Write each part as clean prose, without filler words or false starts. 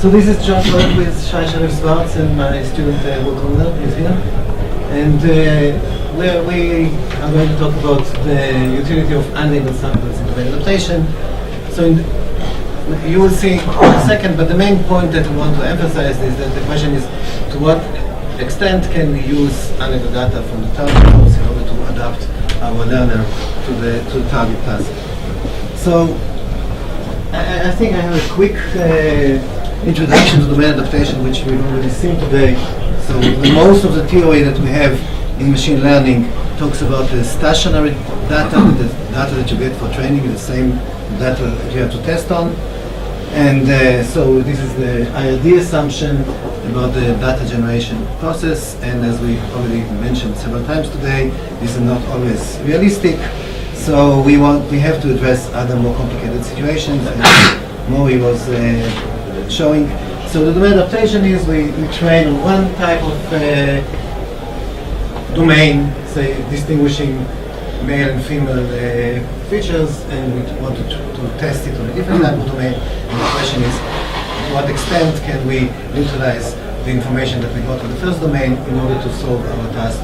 So this is John Work with Shai Ben-David and my student Walter is here. And we are going to talk about the utility of unlabeled samples in domain adaptation. So you will see in a second, but the main point that we want to emphasize is that the question is to what extent can we use unlabeled data from the target source in order to adapt our learner to the target task. So I think I have a quick introduction to domain adaptation, which we've already seen today. So most of the theory that we have in machine learning talks about the stationary data, the data that you get for training, the same data that you have to test on. And so this is the IRD assumption about the data generation process. And as we already mentioned several times today, this is not always realistic. So we have to address other more complicated situations, as Maury was showing. So the domain adaptation is we train on one type of domain, say distinguishing male and female features, and we want to test it on a different type of domain. And the question is, to what extent can we utilize the information that we got on the first domain in order to solve our task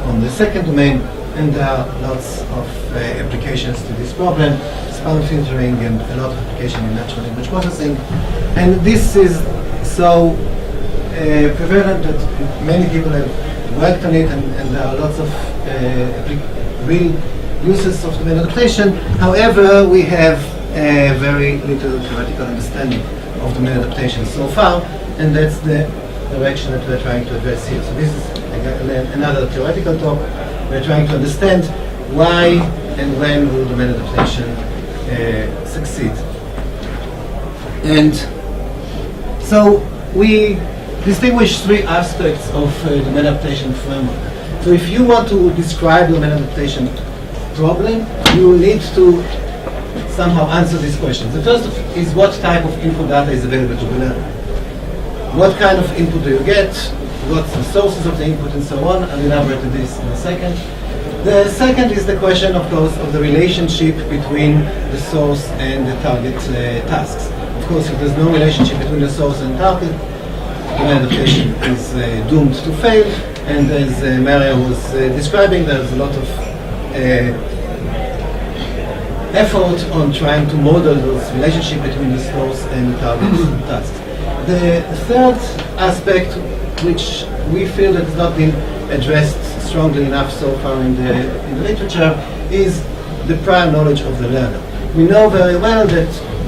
on the second domain? And there are lots of applications to this problem, spam filtering and a lot of application in natural language processing. And this is so prevalent that many people have worked on it, and there are lots of real uses of domain adaptation. However, we have very little theoretical understanding of domain adaptation so far, and that's the direction that we're trying to address here. So this is another theoretical talk. We're trying to understand why and when will domain adaptation succeed. And so we distinguish three aspects of domain adaptation framework. So if you want to describe domain adaptation problem, you need to somehow answer these questions. The first is what type of input data is available to the learner. What kind of input do you get? What's the sources of the input and so on? I'll elaborate on this in a second. The second is the question, of course, of the relationship between the source and the target tasks. Of course, if there's no relationship between the source and target, domain adaptation is doomed to fail. And as Maria was describing, there's a lot of effort on trying to model those relationship between the source and the target tasks. The third aspect, which we feel that has not been addressed strongly enough so far in the literature, is the prior knowledge of the learner. We know very well that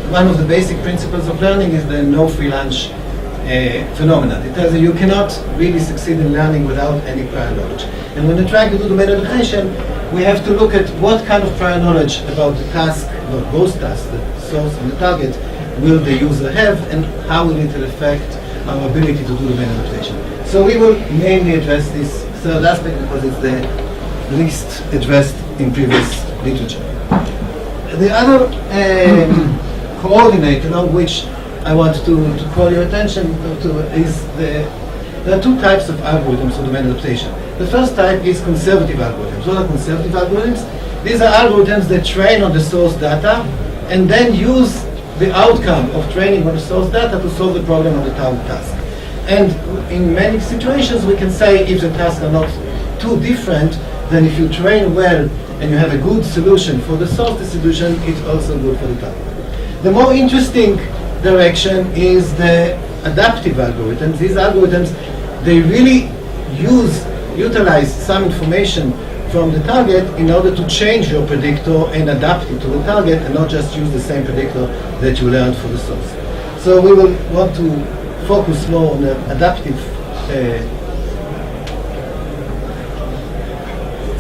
one of the basic principles of learning is the no free lunch phenomenon. It tells you cannot really succeed in learning without any prior knowledge. And when we're trying to do domain adaptation, we have to look at what kind of prior knowledge about the task, about both tasks, the source and the target, will the user have, and how will it affect our ability to do domain adaptation. So we will mainly address this third aspect because it's the least addressed in previous literature. The other coordinate along which I want to call your attention to is there are two types of algorithms for domain adaptation. The first type is conservative algorithms. What are conservative algorithms? These are algorithms that train on the source data and then use the outcome of training on the source data to solve the problem of the target task. And in many situations we can say if the tasks are not too different, then if you train well and you have a good solution for the source distribution, it's also good for the target. The more interesting direction is the adaptive algorithms. These algorithms, they really utilize some information from the target in order to change your predictor and adapt it to the target and not just use the same predictor that you learned for the source. So we will want to focus more on the adaptive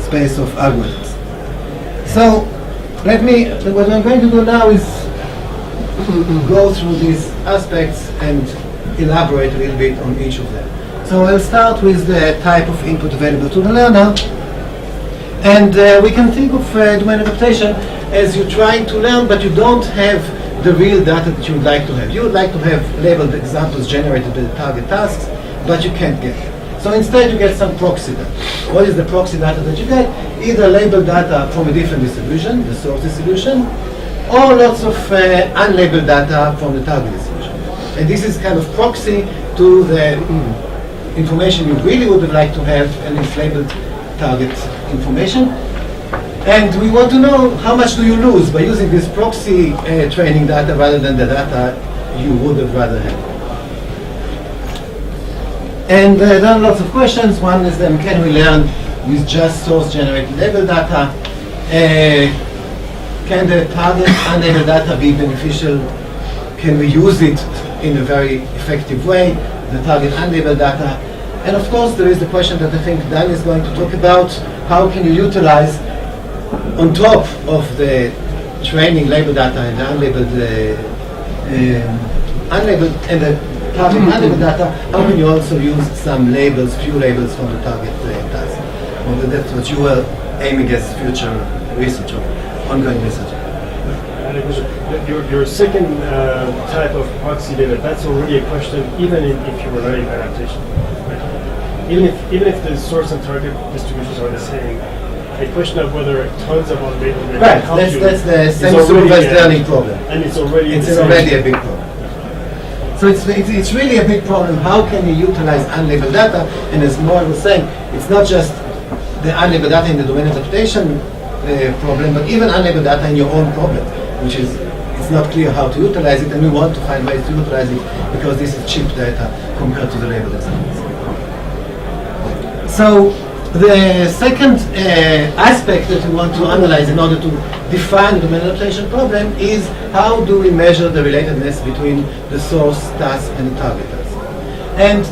space of algorithms. So what I'm going to do now is go through these aspects and elaborate a little bit on each of them. So I'll start with the type of input available to the learner. And we can think of domain adaptation as you're trying to learn, but you don't have the real data that you would like to have. You would like to have labeled examples generated by the target tasks, but you can't get them. So instead you get some proxy data. What is the proxy data that you get? Either labeled data from a different distribution, the source distribution, or lots of unlabeled data from the target distribution. And this is kind of proxy to the information you really would like to have, and it's labeled target information. And we want to know how much do you lose by using this proxy training data rather than the data you would have rather had. And there are lots of questions. One is then, can we learn with just source-generated label data? Can the target unlabeled data be beneficial? Can we use it in a very effective way, the target unlabeled data? And of course, there is the question that I think Dan is going to talk about. How can you utilize, on top of the training label data and the unlabeled and the target unlabeled data, how can you also use some labels, few labels from the target task? Well, that's what you were aiming as future research or ongoing research. Your second type of proxy data, that's already a question, even if you were learning adaptation. Even if the source and target distributions are the same, a question of whether tons of unlabeled data right, help you that's the same supervised learning problem. And it's already a big problem. So it's really a big problem. How can you utilize unlabeled data? And as Moa was saying, it's not just the unlabeled data in the domain adaptation problem, but even unlabeled data in your own problem, which is it's not clear how to utilize it, and we want to find ways to utilize it because this is cheap data compared to the labeled examples. So the second aspect that we want to analyze in order to define the domain adaptation problem is how do we measure the relatedness between the source task and the target task. And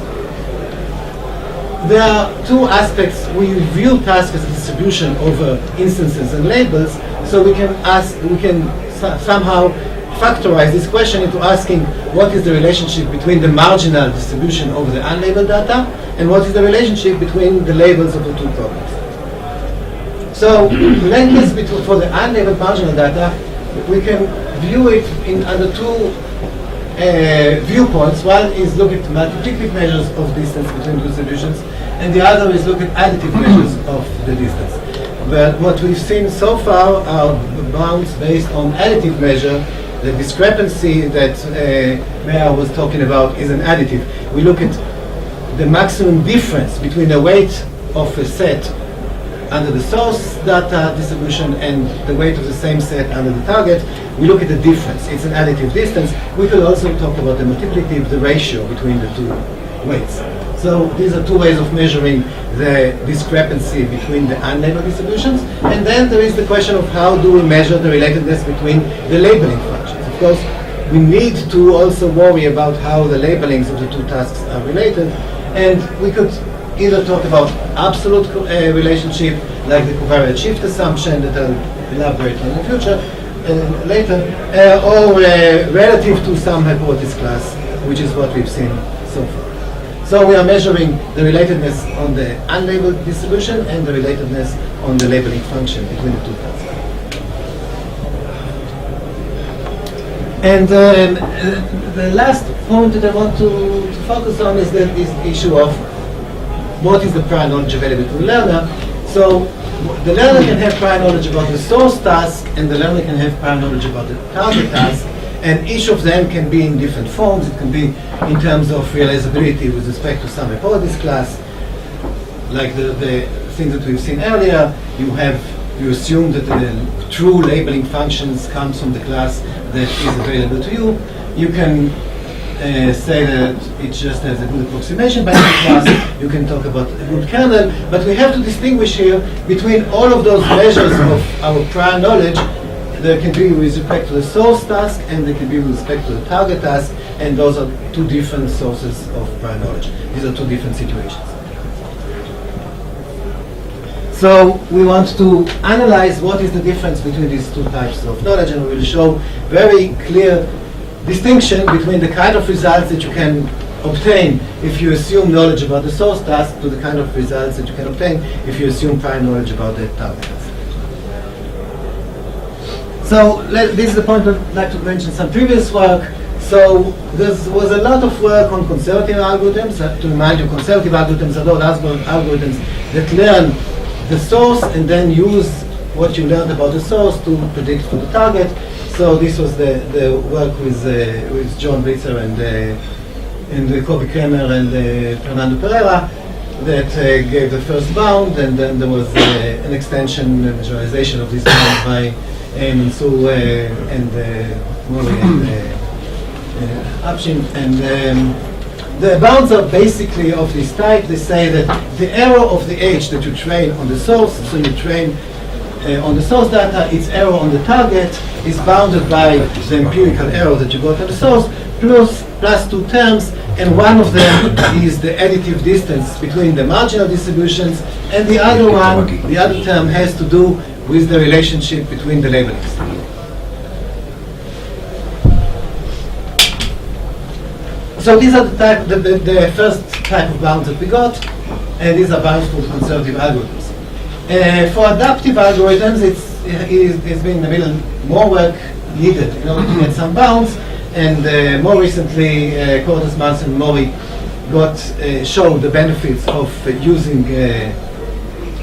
there are two aspects. We view task as a distribution over instances and labels, so we can somehow factorize this question into asking what is the relationship between the marginal distribution over the unlabeled data and what is the relationship between the labels of the two problems. So relatedness for the unlabeled marginal data, we can view it under two viewpoints. One is look at multiplicative measures of distance between distributions, and the other is look at additive measures of the distance. But what we've seen so far are bounds based on additive measure. The discrepancy that Mea was talking about is an additive. We look at the maximum difference between the weight of a set under the source data distribution and the weight of the same set under the target. We look at the difference. It's an additive distance. We could also talk about the multiplicative, the ratio between the two weights. So these are two ways of measuring the discrepancy between the unlabeled distributions. And then there is the question of how do we measure the relatedness between the labeling functions. Of course, we need to also worry about how the labelings of the two tasks are related. And we could either talk about absolute relationship, like the covariant shift assumption that I'll elaborate on in the future, later, or relative to some hypothesis class, which is what we've seen so far. So we are measuring the relatedness on the unlabeled distribution and the relatedness on the labeling function between the two tasks. And the last point that I want to focus on is this issue of what is the prior knowledge available to the learner. So the learner can have prior knowledge about the source task, and the learner can have prior knowledge about the target task, and each of them can be in different forms. It can be in terms of realizability with respect to some hypothesis class, like the thing that we've seen earlier. You assume that the true labeling functions comes from the class that is available to you. You can say that it just has a good approximation by the class. You can talk about a good kernel, but we have to distinguish here between all of those measures of our prior knowledge. There can be with respect to the source task, and there can be with respect to the target task, and those are two different sources of prior knowledge. These are two different situations. So we want to analyze what is the difference between these two types of knowledge, and we will show very clear distinction between the kind of results that you can obtain if you assume knowledge about the source task to the kind of results that you can obtain if you assume prior knowledge about the target task. So this is the point I'd like to mention some previous work. So there was a lot of work on conservative algorithms. To remind you, conservative algorithms are those algorithms that learn the source and then use what you learned about the source to predict for the target. So this was the work with John Blitzer and Kobe Kremer and Fernando Pereira that gave the first bound, and then there was an extension and visualization of this bound by Mansour and Mori and Abshin. And the bounds are basically of this type. They say that the error of the H that you train on the source, so you train on the source data, its error on the target is bounded by the empirical error that you got on the source, plus two terms, and one of them is the additive distance between the marginal distributions, and the other one, the other term, has to do with the relationship between the labelings. So these are the first type of bounds that we got, and these are bounds for conservative algorithms. For adaptive algorithms, it's been a little more work needed in order to get some bounds, and more recently, Cordes, Mans, and Mori showed the benefits of using the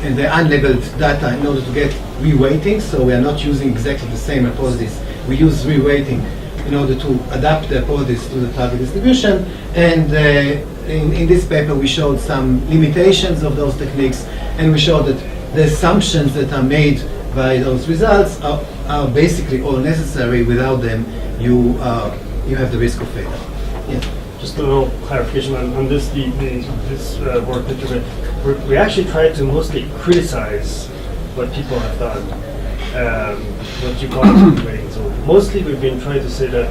unlabeled data in order to get reweighting. So we are not using exactly the same hypothesis. We use reweighting in order to adapt the hypothesis to the target distribution. And in this paper, we showed some limitations of those techniques, and we showed that the assumptions that are made by those results are basically all necessary. Without them, you have the risk of failure. Yeah. Just a little clarification on this. This work that you read, we actually tried to mostly criticize what people have done. What you call weighting. So mostly we've been trying to say that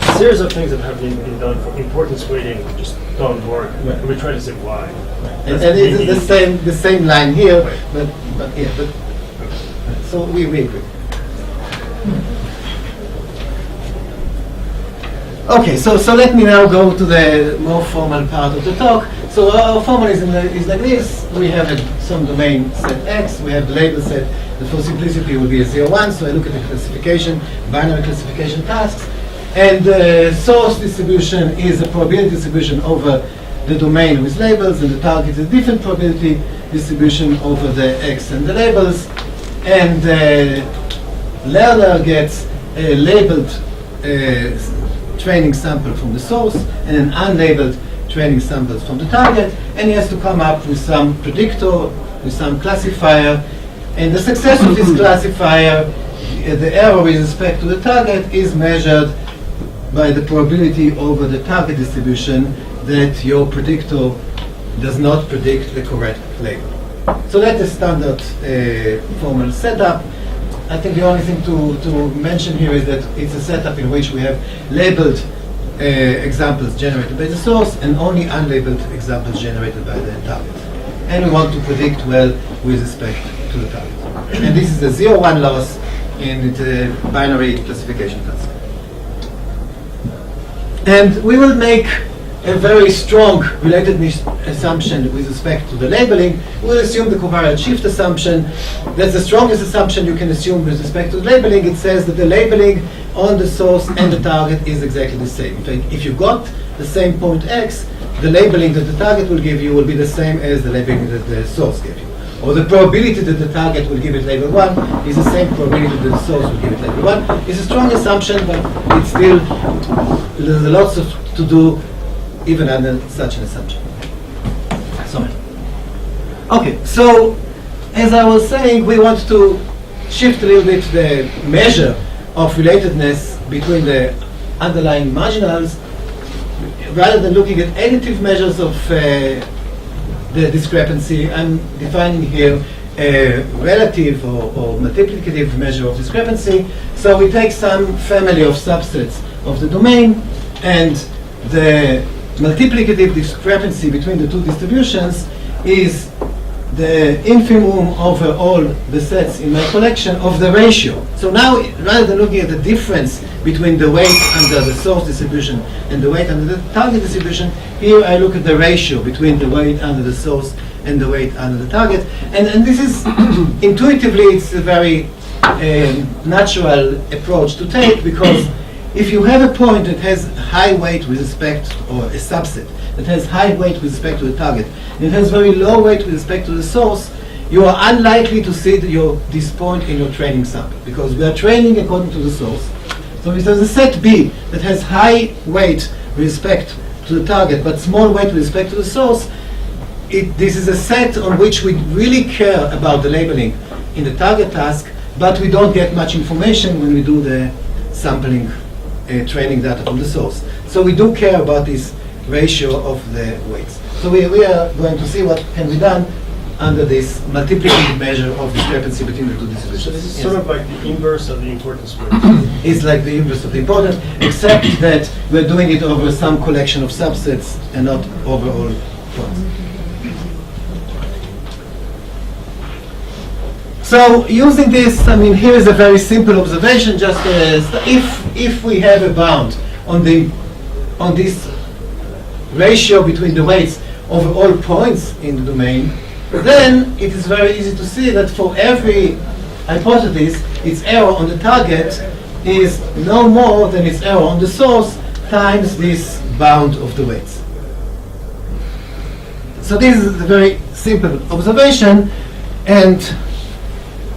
a series of things that have been done for importance weighting just don't work. Right. And we try to say why. Right. And it's the same line here, right. but so we agree. Okay, so let me now go to the more formal part of the talk. So our formalism is like this. We have some domain set X. We have the label set that for simplicity will be a 0-1. So I look at the classification, binary classification tasks. And the source distribution is a probability distribution over the domain with labels, and the target is a different probability distribution over the X and the labels. And the learner gets a labeled training sample from the source and an unlabeled training samples from the target, and he has to come up with some predictor, with some classifier, and the success of this classifier, the error with respect to the target, is measured by the probability over the target distribution that your predictor does not predict the correct label. So that's the standard formal setup. I think the only thing to mention here is that it's a setup in which we have labeled examples generated by the source and only unlabeled examples generated by the target. And we want to predict well with respect to the target. And this is a 0-1 loss in the binary classification task. And we will make a very strong relatedness assumption with respect to the labeling. We'll assume the covariant shift assumption. That's the strongest assumption you can assume with respect to the labeling. It says that the labeling on the source and the target is exactly the same. If you got the same point X, the labeling that the target will give you will be the same as the labeling that the source gave you. Or the probability that the target will give it label 1 is the same probability that the source will give it label 1. It's a strong assumption, but it's still, there's lots to do even under such an assumption. Okay, so as I was saying, we want to shift a little bit the measure of relatedness between the underlying marginals. Rather than looking at additive measures of the discrepancy, I'm defining here a relative or multiplicative measure of discrepancy. So we take some family of subsets of the domain, and the multiplicative discrepancy between the two distributions is the infimum over all the sets in my collection of the ratio. So now, rather than looking at the difference between the weight under the source distribution and the weight under the target distribution, here I look at the ratio between the weight under the source and the weight under the target. And this is, intuitively, it's a very natural approach to take, because if you have a point that has high weight with respect, or a subset that has high weight with respect to the target, and it has very low weight with respect to the source, you are unlikely to see this point in your training sample, because we are training according to the source. So if there's a set B that has high weight with respect to the target, but small weight with respect to the source, this is a set on which we really care about the labeling in the target task, but we don't get much information when we do the sampling training data from the source. So we do care about this ratio of the weights. So we are going to see what can be done under this multiplicative measure of discrepancy between the two distributions. So this is sort of like the inverse of the importance weight. It's like the inverse of the importance, except that we're doing it over some collection of subsets and not over all points. So using this, I mean, here is a very simple observation. Just if we have a bound on this ratio between the weights over all points in the domain, then it is very easy to see that for every hypothesis, its error on the target is no more than its error on the source times this bound of the weights. So this is a very simple observation, and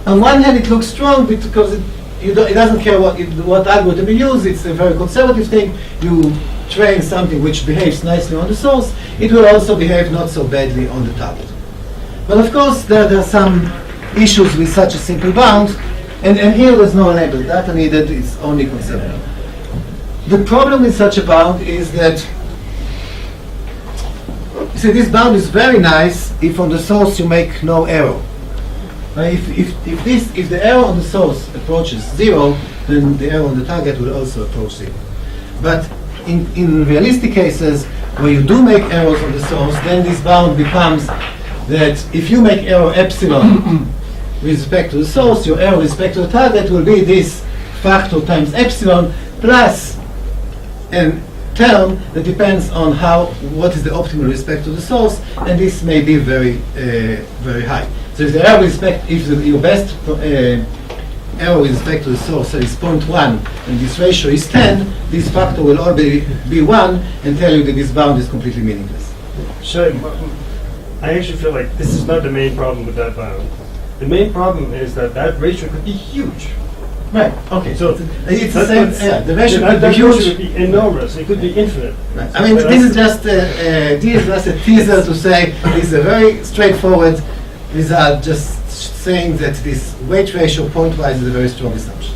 on one hand it looks strong because it doesn't care what algorithm you use. It's a very conservative thing. You train something which behaves nicely on the source, it will also behave not so badly on the target. But of course there are some issues with such a simple bound, and here there's no unlabeled data needed, it's only conservative. The problem with such a bound is that, you see, this bound is very nice if on the source you make no error. If the error on the source approaches 0, then the error on the target will also approach 0. But in realistic cases, where you do make errors on the source, then this bound becomes that if you make error epsilon with respect to the source, your error with respect to the target will be this factor times epsilon plus a term that depends on what is the optimal respect to the source, and this may be very high. So if the error with respect, your best error with respect to the source is 0.1 and this ratio is 10, this factor will all be 1 and tell you that this bound is completely meaningless. Shai, I actually feel like this is not the main problem with that bound. The main problem is that ratio could be huge. Right, okay. So it's the same, the ratio could be that huge. ratio would be enormous. It could be infinite. Right. I mean, this is just a teaser to say it's a very straightforward result, just saying that this weight ratio point-wise is a very strong assumption.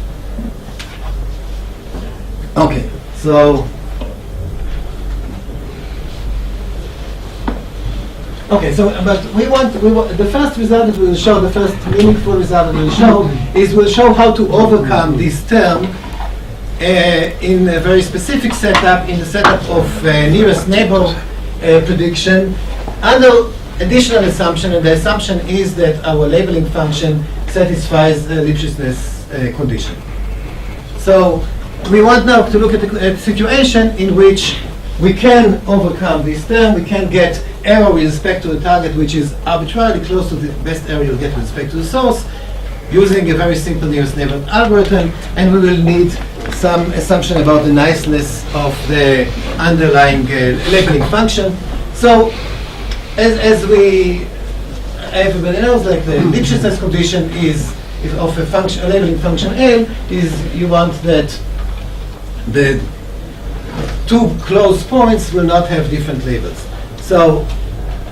Okay, so but we want the first result that we will show, the first meaningful result that we will show is we'll show how to overcome this term in a very specific setup, in the setup of nearest neighbor prediction under additional assumption, and the assumption is that our labeling function satisfies the Lipschitz condition. So we want now to look at a situation in which we can overcome this term, we can get error with respect to the target which is arbitrarily close to the best error you'll get with respect to the source, using a very simple nearest neighbor algorithm, and we will need some assumption about the niceness of the underlying labeling function. So as everybody knows, like the Lipschitz condition is of a function, a labeling function L, is you want that the two close points will not have different labels. So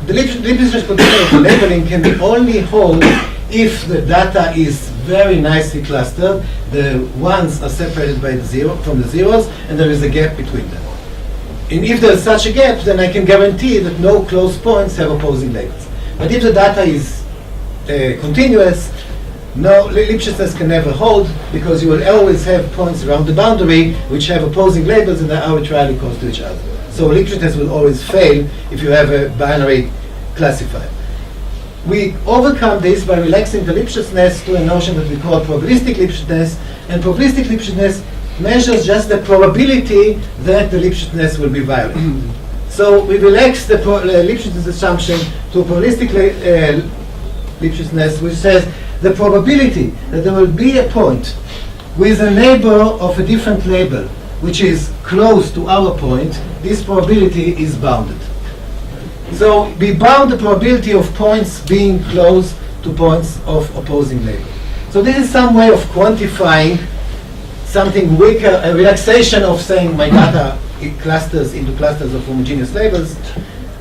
the Lipschitz condition of the labeling can only hold if the data is very nicely clustered, the ones are separated by from the zeros, and there is a gap between them. And if there is such a gap, then I can guarantee that no close points have opposing labels. But if the data is continuous, no, Lipschitz can never hold, because you will always have points around the boundary which have opposing labels and are arbitrarily close to each other. So Lipschitz will always fail if you have a binary classifier. We overcome this by relaxing the Lipschitz to a notion that we call probabilistic Lipschitz, and probabilistic Lipschitz measures just the probability that the Lipschitz will be violated. So we relax the Lipschitz assumption to a probabilistic Lipschitz which says the probability that there will be a point with a neighbor of a different label which is close to our point, this probability is bounded. So we bound the probability of points being close to points of opposing label. So this is some way of quantifying something weaker, a relaxation of saying my data it clusters into clusters of homogeneous labels,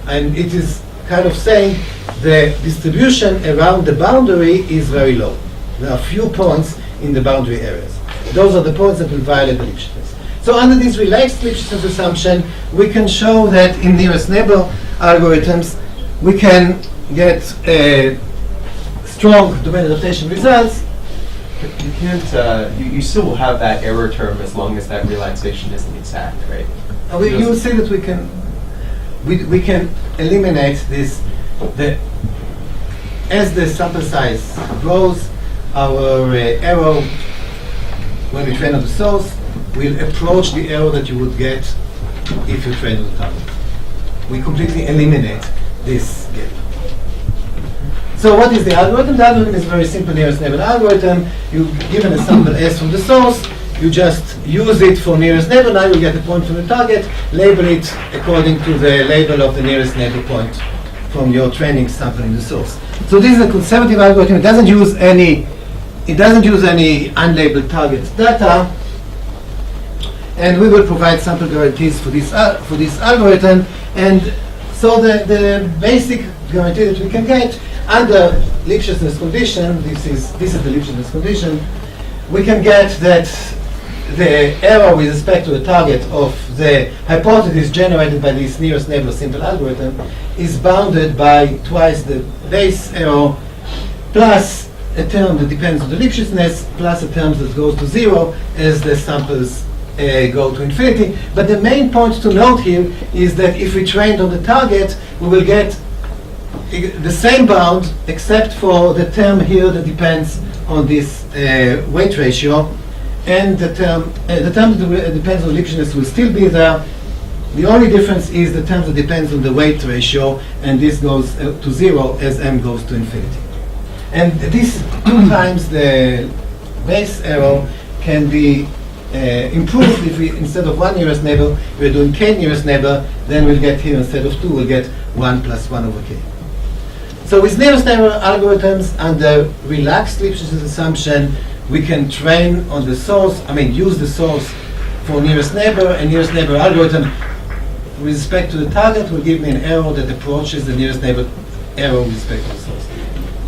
and it is kind of saying the distribution around the boundary is very low. There are few points in the boundary areas. Those are the points that will violate the Lipschitz. So under this relaxed Lipschitz assumption, we can show that in nearest neighbor algorithms, we can get strong domain adaptation results. You can't. You still will have that error term as long as that relaxation isn't exact, right? You will see that we can eliminate this. As the sample size grows, our error when we train on the source will approach the error that you would get if you train on the target. We completely eliminate this gap. So what is the algorithm? The algorithm is a very simple nearest neighbor algorithm. You given a sample S from the source, you just use it for nearest neighbor. Now you get a point from the target, label it according to the label of the nearest neighbor point from your training sample in the source. So this is a conservative algorithm. It doesn't use any unlabeled target data, and we will provide sample guarantees for this algorithm. And so the basic guarantee that we can get under Lipschitz condition, this is the Lipschitz condition, we can get that the error with respect to the target of the hypothesis generated by this nearest neighbor simple algorithm is bounded by twice the base error plus a term that depends on the Lipschitzness plus a term that goes to zero as the samples go to infinity. But the main point to note here is that if we trained on the target, we will get the same bound except for the term here that depends on this weight ratio, and the term that depends on Lipschitz will still be there. The only difference is the term that depends on the weight ratio, and this goes to zero as m goes to infinity. And this 2 times the base error can be improved if we, instead of 1 nearest neighbor, we're doing k nearest neighbor, then we'll get here, instead of 2, we'll get 1 plus 1 over k. So with nearest neighbor algorithms under relaxed Lipschitz assumption, we can train on the source, use the source for nearest neighbor, and nearest neighbor algorithm with respect to the target will give me an error that approaches the nearest neighbor error with respect to the source.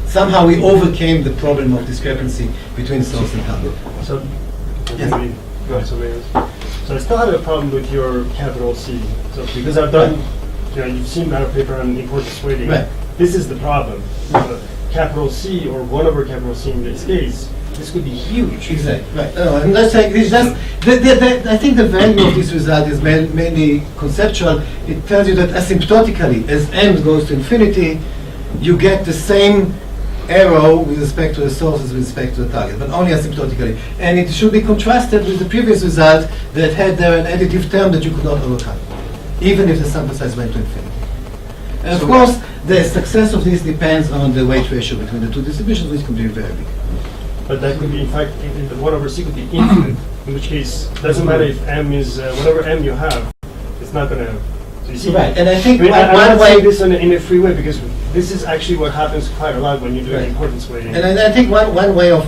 Somehow we overcame the problem of discrepancy between source and target. So, Yes. Go ahead. So I still have a problem with your capital C. So because I've done, you've seen my paper on importance weighting. Right. This is the problem. Capital C or 1 over capital C in this case, this could be huge. Exactly. Right. I'm not saying it's just. I think the value of this result is mainly conceptual. It tells you that asymptotically, as m goes to infinity, you get the same error with respect to the source as with respect to the target, but only asymptotically. And it should be contrasted with the previous result that had there an additive term that you could not overcome, even if the sample size went to infinity. And of course, the success of this depends on the weight ratio between the two distributions, which can be very big. But that could be, in fact, the 1 over C could be infinite, in which case, it doesn't matter if m is, whatever m you have, it's not going to, so you see. Right, and I think I'm one not way. saying this in a free way, because this is actually what happens quite a lot when you're doing Right. importance weighting. And I think one way of,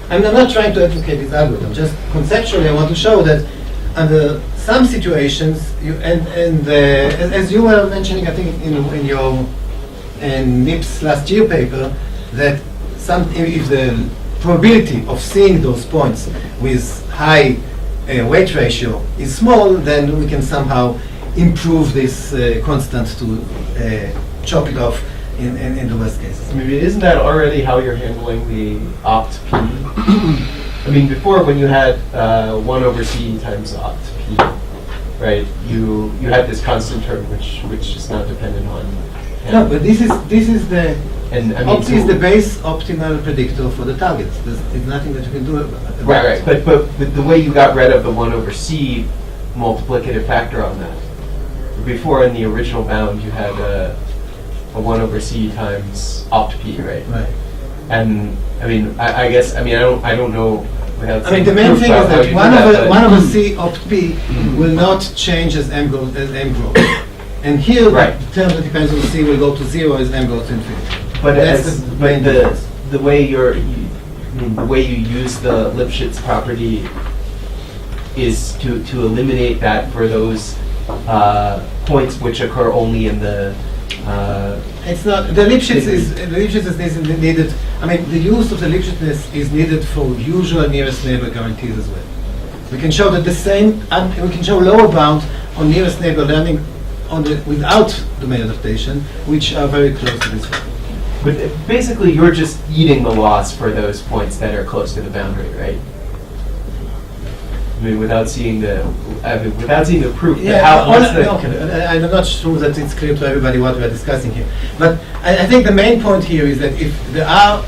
I'm not trying to advocate this algorithm, just conceptually I want to show that under some situations, as you were mentioning, I think in your NIPS last year paper, that if the probability of seeing those points with high weight ratio is small, then we can somehow improve this constant to chop it off in the worst cases. Isn't that already how you're handling the opt p? Before when you had 1 over c times opt p, right? You had this constant term which is not dependent on. No, but this is the opt is the so base optimal predictor for the targets. There's nothing that you can do about it. right. But with the way you got rid of the 1 over c multiplicative factor on that. Before in the original bound you had a 1 over c times opt p, right? Right. And I guess I don't know. The main thing is that 1 over c opt p will not change as m grows. And here, Right. the term that depends on c will go to 0 as m goes to infinity. But That's as, the but main difference. the way the way you use the Lipschitz property is to eliminate that for those points which occur only in the. It's not the Lipschitz is needed. I mean, the use of the Lipschitz is needed for usual nearest neighbor guarantees as well. We can show that the same, and we can show lower bound on nearest neighbor learning on the without domain adaptation, which are very close to this one. But basically, you're just eating the loss for those points that are close to the boundary, right? I mean, without seeing the proof. I'm not sure that it's clear to everybody what we are discussing here. But I think the main point here is that if there are,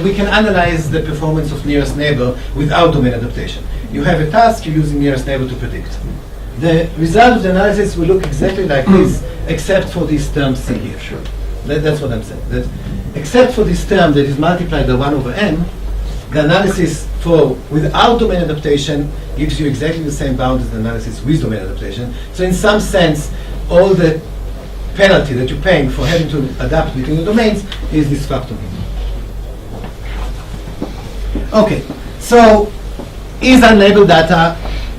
we can analyze the performance of nearest neighbor without domain adaptation. You have a task, you're using nearest neighbor to predict. The result of the analysis will look exactly like this, except for this term C here. Sure. That's what I'm saying. That except for this term that is multiplied by 1 over n, the analysis for without domain adaptation gives you exactly the same bound as the analysis with domain adaptation. So in some sense, all the penalty that you're paying for having to adapt between the domains is this factor here. Okay, so is unlabeled data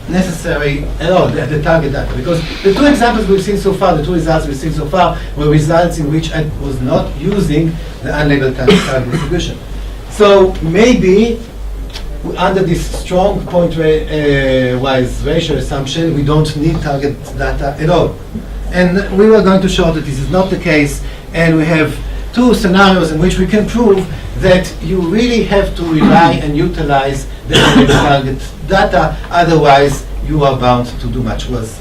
necessary at all, the target data? Because the two examples we've seen so far, the two results we've seen so far, were results in which I was not using the unlabeled target distribution. So maybe under this strong point-wise ratio assumption, we don't need target data at all. And we were going to show that this is not the case, and we have two scenarios in which we can prove that you really have to rely and utilize the target data, otherwise you are bound to do much worse.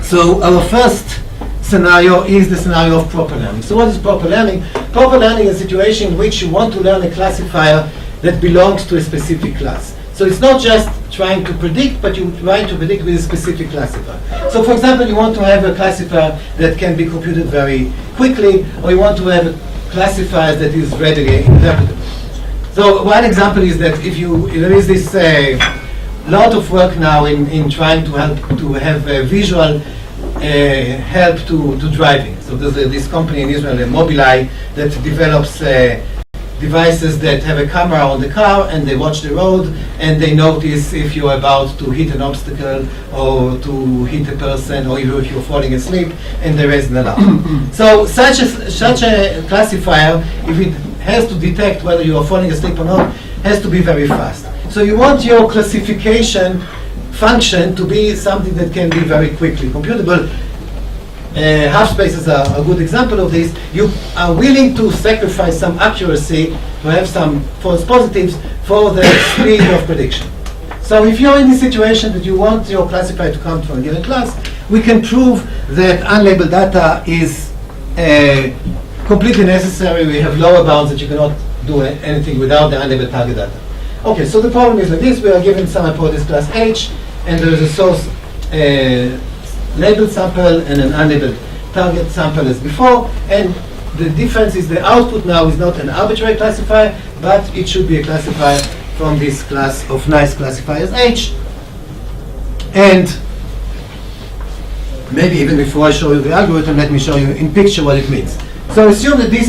So our first scenario is the scenario of proper learning. So what is proper learning? Proper learning is a situation in which you want to learn a classifier that belongs to a specific class. So it's not just trying to predict, but you're trying to predict with a specific classifier. So for example, you want to have a classifier that can be computed very quickly, or you want to have a classifier that is readily interpretable. So one example is that there is this lot of work now in trying to have visual help to driving. So there's this company in Israel, Mobileye, that develops devices that have a camera on the car, and they watch the road, and they notice if you're about to hit an obstacle or to hit a person, or if you're falling asleep, and they raise an alarm. So such a classifier, if it has to detect whether you are falling asleep or not, has to be very fast. So you want your classification function to be something that can be very quickly computable. Halfspaces are a good example of this. You are willing to sacrifice some accuracy to have some false positives for the speed of prediction. So if you're in the situation that you want your classifier to come from a given class, we can prove that unlabeled data is completely necessary. We have lower bounds that you cannot do anything without the unlabeled target data. Okay, so the problem is like this. We are given some hypothesis class H, and there is a source labeled sample and an unlabeled target sample as before, and the difference is the output now is not an arbitrary classifier, but it should be a classifier from this class of nice classifiers H. And maybe even before I show you the algorithm, let me show you in picture what it means. So assume that this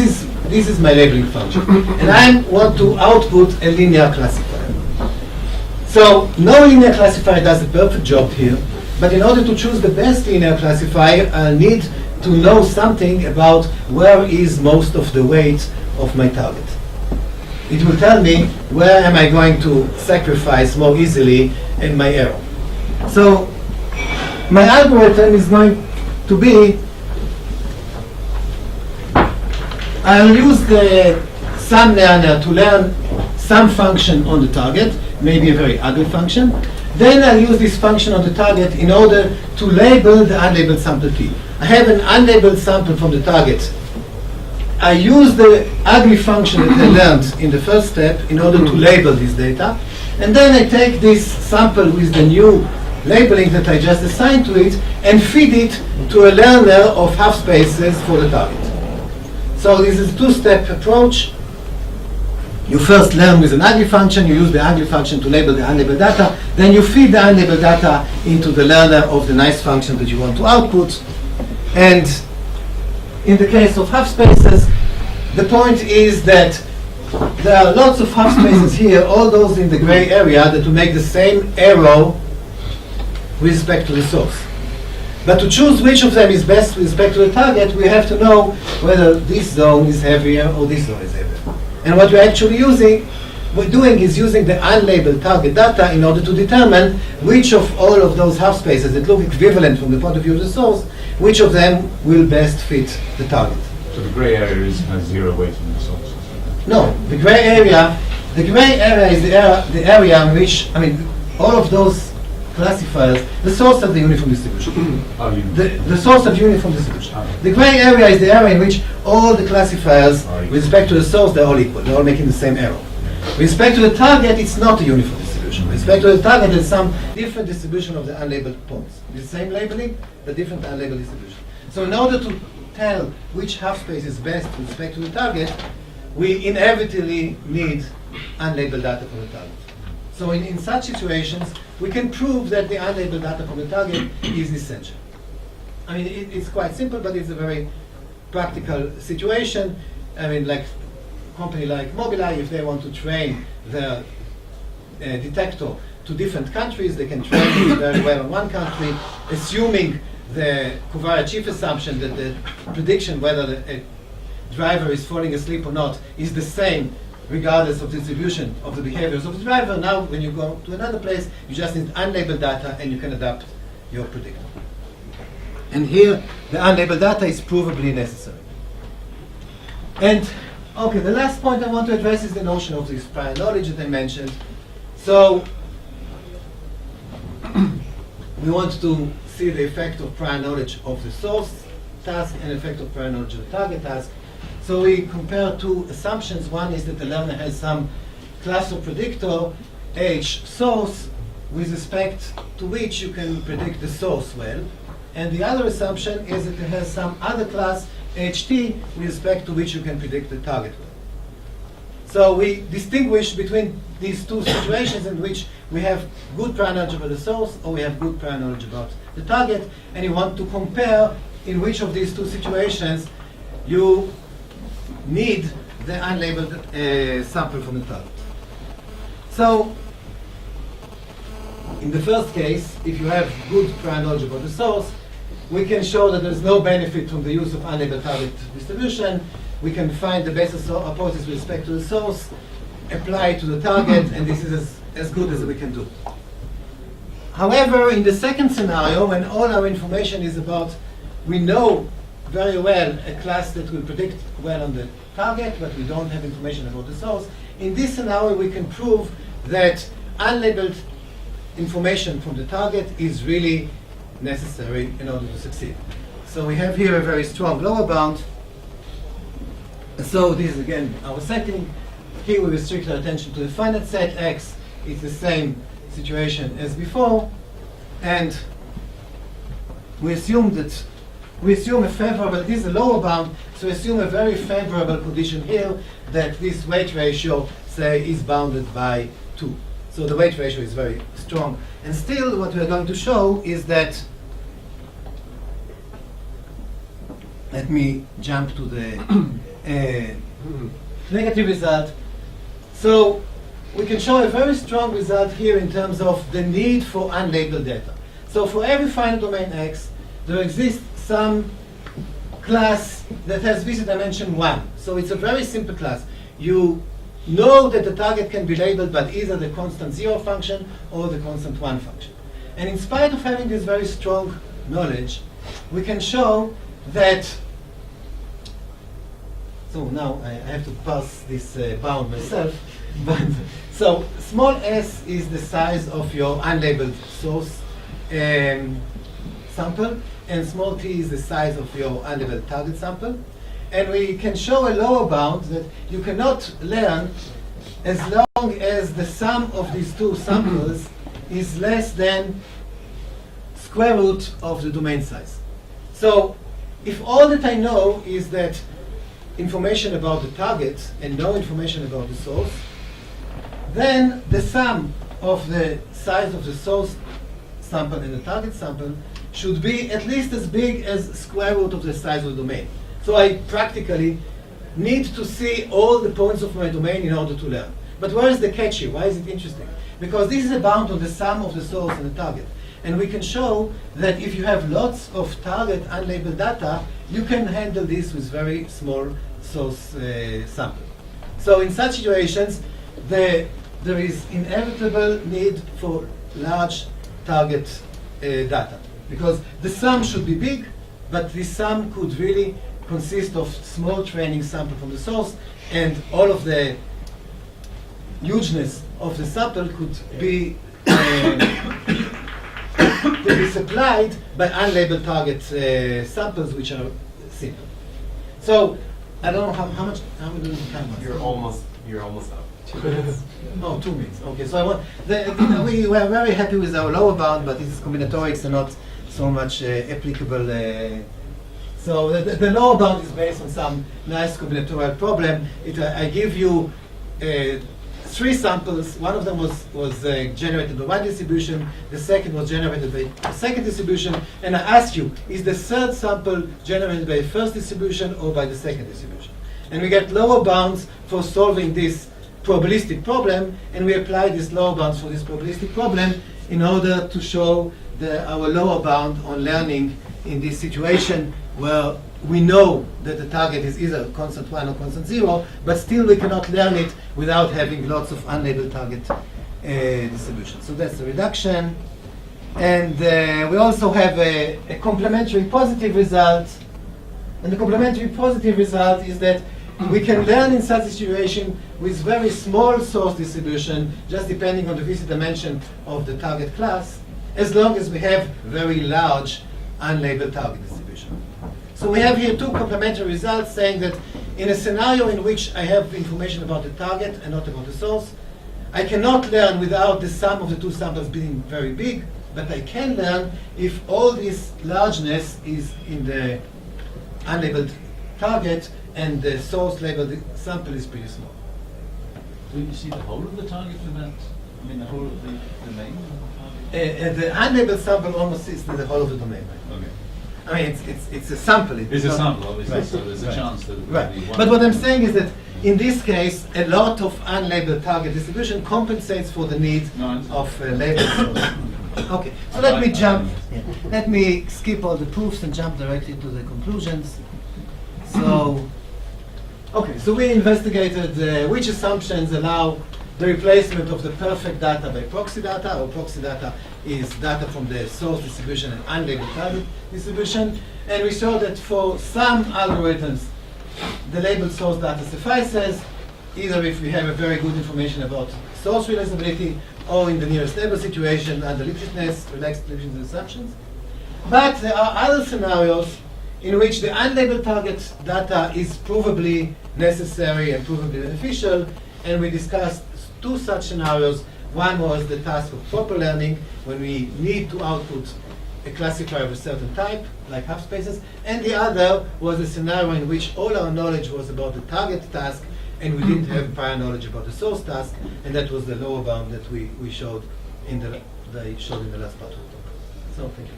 is my labeling function, and I want to output a linear classifier. So no linear classifier does a perfect job here, but in order to choose the best linear classifier, I need to know something about where is most of the weight of my target. It will tell me where am I going to sacrifice more easily in my error. So my algorithm is going to be, I'll use the sum learner to learn some function on the target, maybe a very ugly function. Then I'll use this function on the target in order to label the unlabeled sample P. I have an unlabeled sample from the target. I use the ugly function that I learned in the first step in order to label this data. And then I take this sample with the new labeling that I just assigned to it and feed it to a learner of Halfspaces for the target. So this is a two-step approach. You first learn with an ugly function, you use the ugly function to label the unlabeled data, then you feed the unlabeled data into the learner of the nice function that you want to output. And in the case of half spaces, the point is that there are lots of half spaces here, all those in the gray area, that will make the same arrow with respect to the source. But to choose which of them is best with respect to the target, we have to know whether this zone is heavier or this zone is heavier. And what we're actually doing is using the unlabeled target data in order to determine which of all of those half spaces that look equivalent from the point of view of the source, which of them will best fit the target. So the gray area has zero weight in the source. No, the gray area is the area in which, all of those classifiers, the source of the uniform distribution. The source of uniform distribution. The gray area is the area in which all the classifiers, with respect to the source, they're all equal. They're all making the same arrow. With respect to the target, it's not a uniform distribution. With respect to the target, there's some different distribution of the unlabeled points. The same labeling, but different unlabeled distribution. So in order to tell which half space is best with respect to the target, we inevitably need unlabeled data from the target. So in such situations, we can prove that the unlabeled data from the target is essential. It's quite simple, but it's a very practical situation. Like a company like Mobileye, if they want to train their detector to different countries, they can train it very well on one country, assuming the covariant chief assumption that the prediction whether a driver is falling asleep or not is the same regardless of distribution of the behaviors of the driver. Now, when you go to another place, you just need unlabeled data and you can adapt your predictor. And here, the unlabeled data is provably necessary. And, okay, the last point I want to address is the notion of this prior knowledge that I mentioned. So, we want to see the effect of prior knowledge of the source task and effect of prior knowledge of the target task. So we compare two assumptions. One is that the learner has some class of predictor, H source, with respect to which you can predict the source well. And the other assumption is that it has some other class, HT, with respect to which you can predict the target well. So we distinguish between these two situations in which we have good prior knowledge about the source or we have good prior knowledge about the target, and you want to compare in which of these two situations you need the unlabeled sample from the target. So, in the first case, if you have good prior knowledge about the source, we can show that there's no benefit from the use of unlabeled target distribution. We can find the basis of hypothesis with respect to the source, apply it to the target, and this is as good as we can do. However, in the second scenario, when all our information is about, we know very well a class that will predict well on the target, but we don't have information about the source. In this scenario, we can prove that unlabeled information from the target is really necessary in order to succeed. So we have here a very strong lower bound. So this is again our setting. Here we restrict our attention to the finite set X. It's the same situation as before, and we assume a favorable, this is a lower bound, so assume a very favorable condition here that this weight ratio, say, is bounded by 2. So the weight ratio is very strong. And still, what we are going to show is that, let me jump to the negative result. So we can show a very strong result here in terms of the need for unlabeled data. So for every finite domain X, there exists some class that has visit dimension 1. So it's a very simple class. You know that the target can be labeled by either the constant 0 function or the constant 1 function. And in spite of having this very strong knowledge, we can show that, so now I have to pass this bound myself, but so small s is the size of your unlabeled source sample, and small t is the size of your unlabeled target sample. And we can show a lower bound that you cannot learn as long as the sum of these two samples is less than square root of the domain size. So if all that I know is that information about the target and no information about the source, then the sum of the size of the source sample and the target sample should be at least as big as square root of the size of the domain. So I practically need to see all the points of my domain in order to learn. But where is the catch here? Why is it interesting? Because this is a bound on the sum of the source and the target. And we can show that if you have lots of target unlabeled data, you can handle this with very small source sample. So in such situations, there is inevitable need for large target data. Because the sum should be big, but this sum could really consist of small training sample from the source, and all of the hugeness of the sample could be supplied by unlabeled target samples, which are simple. So I don't know how much. How many time? You're almost up. 2 minutes. Oh, 2 minutes. Okay, so I want. We were very happy with our lower bound, but it's combinatorics and not so much applicable. So the lower bound is based on some nice combinatorial problem. I give you 3 samples. One of them was generated by one distribution. The second was generated by a second distribution. And I ask you, is the third sample generated by the first distribution or by the second distribution? And we get lower bounds for solving this probabilistic problem, and we apply these lower bounds for this probabilistic problem in order to show our lower bound on learning in this situation where we know that the target is either constant 1 or constant 0, but still we cannot learn it without having lots of unlabeled target distribution. So that's the reduction. And we also have a complementary positive result. And the complementary positive result is that we can learn in such a situation with very small source distribution, just depending on the visit dimension of the target class, as long as we have very large unlabeled target distribution. So we have here 2 complementary results saying that in a scenario in which I have information about the target and not about the source, I cannot learn without the sum of the 2 samples being very big, but I can learn if all this largeness is in the unlabeled target and the source labeled sample is pretty small. Do you see the whole of the target in that? I mean, the whole of the domain of the target? The unlabeled sample almost is the whole of the domain. Right? Okay. I mean, it's a sample. It's a not- sample, obviously, Right. so there's a Right. chance that it will Right. be one. But what I'm saying is that in this case, a lot of unlabeled target distribution compensates for the need No, I understand. of labeled source. Okay, so I let me like jump. that. Yeah. Let me skip all the proofs and jump directly to the conclusions. So, okay, so we investigated which assumptions allow the replacement of the perfect data by proxy data, or proxy data is data from the source distribution and unlabeled target distribution. And we saw that for some algorithms, the labeled source data suffices, either if we have a very good information about source realizability, or in the nearest neighbor situation, under relatedness, relaxed relatedness assumptions. But there are other scenarios in which the unlabeled target data is provably necessary and provably beneficial, and we discussed 2 such scenarios. One was the task of proper learning, when we need to output a classifier of a certain type, like Halfspaces, and the other was a scenario in which all our knowledge was about the target task, and we didn't have prior knowledge about the source task, and that was the lower bound that we showed in the last part of the talk. So thank you.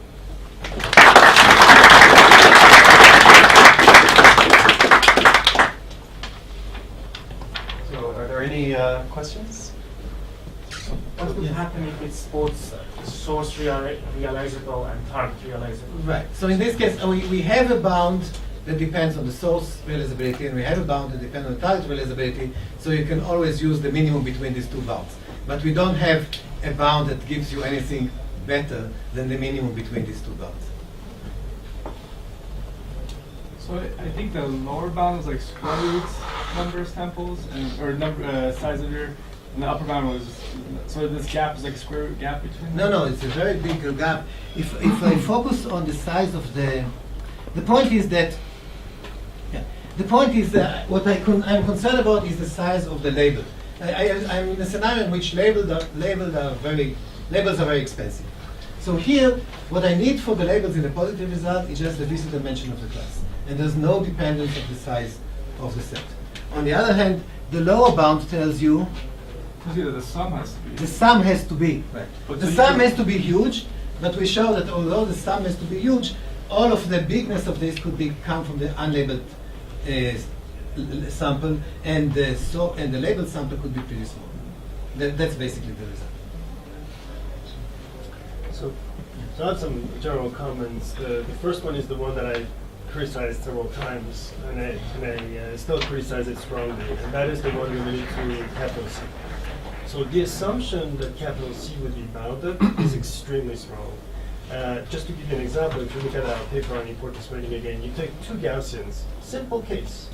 So are there any questions? What would happen if it's both source realizable and target realizable? Right. So in this case, we have a bound that depends on the source realizability, and we have a bound that depends on the target realizability, so you can always use the minimum between these 2 bounds. But we don't have a bound that gives you anything better than the minimum between these 2 bounds. So I think the lower bound was like square root number of samples, or number size of your, and the upper bound was, so this gap is like a square root gap between them? No, it's a very big gap. If I focus on the size of the point is that, the point is that what I'm concerned about is the size of the label. I'm in a scenario in which labels are very expensive. So here, what I need for the labels in the positive result is just the visit dimension of the class. And there's no dependence of the size of the set. On the other hand, the lower bound tells you The sum has to be. the sum has to be. Right. But The so you sum can- has to be huge, but we show that although the sum has to be huge, all of the bigness of this could come from the unlabeled sample, and the labeled sample could be pretty small. That's basically the result. So I have some general comments. The first one is the one that I criticized several times, and I still criticize it strongly, and that is the one related to capital C. So the assumption that capital C would be bounded is extremely strong. Just to give you an example, if you look at our paper on importance weighting again, you take two Gaussians, simple case,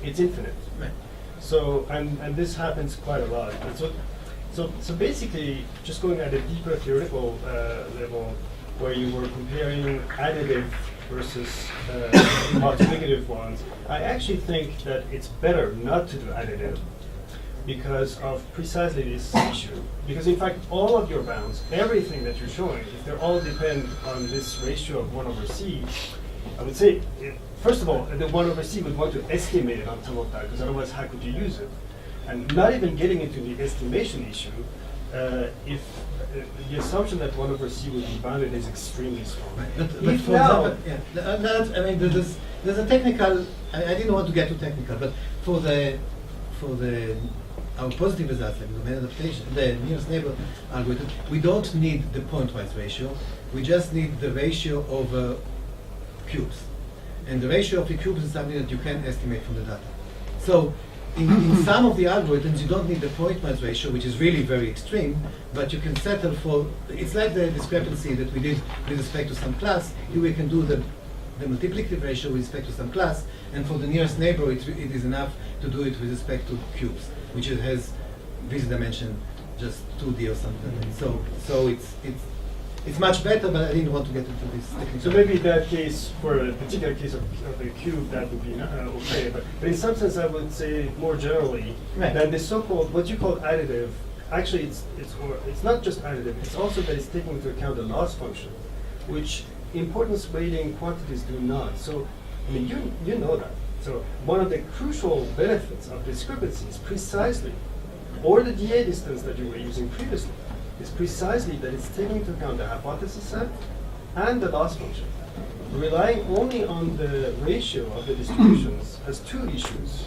it's infinite. Right. So, and this happens quite a lot. And so basically, just going at a deeper theoretical level, where you were comparing additive versus multiplicative ones, I actually think that it's better not to do additive because of precisely this issue. Because in fact, all of your bounds, everything that you're showing, if they all depend on this ratio of 1/c, I would say, first of all, the 1/c would want to estimate it on top of that, because otherwise how could you use it? And not even getting into the estimation issue, if the assumption that 1/c would be bounded is extremely strong. Right. But If for now, example, I mean, there's a technical. I didn't want to get too technical, but for our positive results, like the domain adaptation, the nearest neighbor algorithm, we don't need the pointwise ratio. We just need the ratio over cubes, and the ratio of the cubes is something that you can estimate from the data. So in some of the algorithms, you don't need the pointwise ratio, which is really very extreme, but you can settle for, it's like the discrepancy that we did with respect to some class. Here we can do the multiplicative ratio with respect to some class, and for the nearest neighbor, it is enough to do it with respect to cubes, which it has this dimension, just 2D or something. So it's much better, but I didn't want to get into this technical. so maybe in that case, for a particular case of the cube, that would be okay. But in some sense, I would say more generally Right. that the so-called, what you call additive, actually it's not just additive, it's also that it's taking into account the loss function, which importance weighting quantities do not. So, I mean, you know that. So one of the crucial benefits of discrepancy is precisely, or the DA distance that you were using previously, is precisely that it's taking into account the hypothesis set and the loss function. Relying only on the ratio of the distributions has three issues.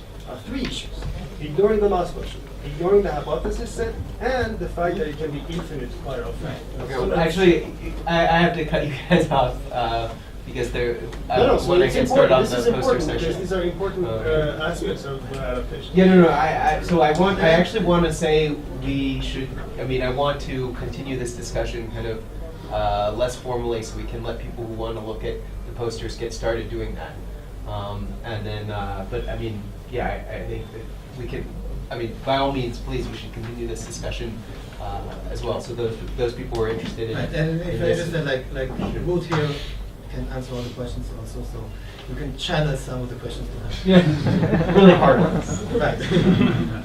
Ignoring the loss function, ignoring the hypothesis set, and the fact that it can be infinite quite often. Okay, So well, that's- actually, I have to cut you guys off because there. No, so when I it's get started important. on This the is poster important because section. these are important aspects of adaptation. Yeah, no. I actually want to say we should. I mean, I want to continue this discussion kind of less formally, so we can let people who want to look at the posters get started doing that. And then, but I mean, yeah, I think that we can. I mean, by all means, please, we should continue this discussion as well. So those people who are interested in. Right, and if in you're this- interested, like Ruth here can answer all the questions also, so you can channel some of the questions to her. Yeah, really hard ones. Right.